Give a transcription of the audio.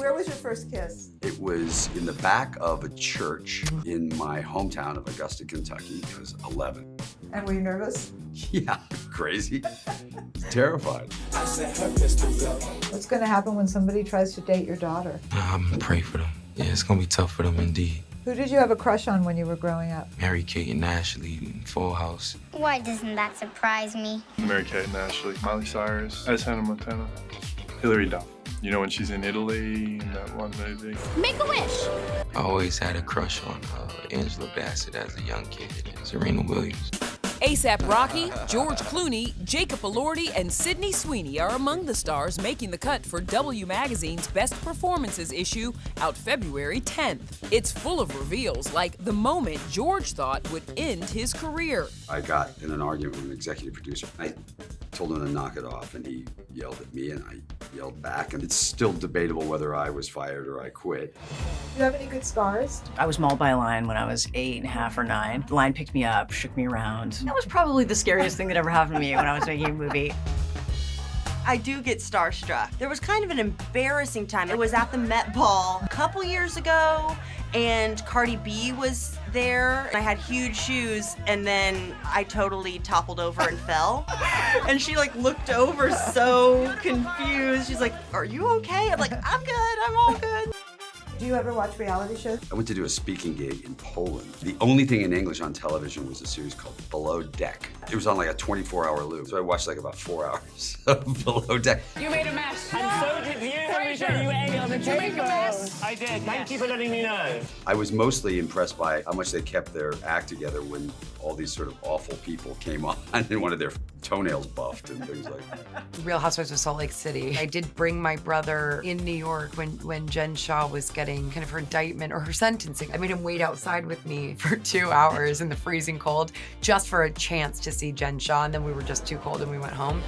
Where was your first kiss? It was in the back of a church in my hometown of Augusta, Kentucky. I was 11. And were you nervous? Yeah, crazy. Terrified. What's going to happen when somebody tries to date your daughter? I'm gonna pray for them. Yeah, it's gonna be tough for them indeed. Who did you have a crush on when you were growing up? Mary-Kate and Ashley, Full House. Why doesn't that surprise me? Mary-Kate and Ashley, Miley Cyrus, Hannah Montana, Hilary Duff. You know when she's in Italy in that one movie? Make a wish! I always had a crush on Angela Bassett as a young kid and Serena Williams. A$AP Rocky, George Clooney, Jacob Elordi, and Sydney Sweeney are among the stars making the cut for W Magazine's Best Performances issue out February 10th. It's full of reveals like the moment George thought would end his career. I got in an argument with an executive producer. I told him to knock it off, and he yelled at me, and I yelled back. And it's still debatable whether I was fired or I quit. Do you have any good scars? I was mauled by a lion when I was 8.5 or 9. The lion picked me up, shook me around. That was probably the scariest thing that ever happened to me when I was making a movie. I do get starstruck. There was kind of an embarrassing time. It was at the Met Ball a couple years ago, and Cardi B was there. I had huge shoes, and then I totally toppled over and fell. And she like looked over so confused. She's like, "Are you okay?" I'm like, "I'm good, I'm all good." Do you ever watch reality shows? I went to do a speaking gig in Poland. The only thing in English on television was a series called Below Deck. It was on like a 24-hour loop, so I watched like about 4 hours of Below Deck. You made a mess. And so did you. You ate on the table. You made a mess. I did. Thank you for letting me know. I was mostly impressed by how much they kept their act together when all these sort of awful people came on and wanted their toenails buffed and things like that. Real Housewives of Salt Lake City. I did bring my brother in New York when Jen Shaw was getting kind of her indictment or her sentencing. I made him wait outside with me for 2 hours in the freezing cold just for a chance to see Jen Shaw, and then we were just too cold and we went home.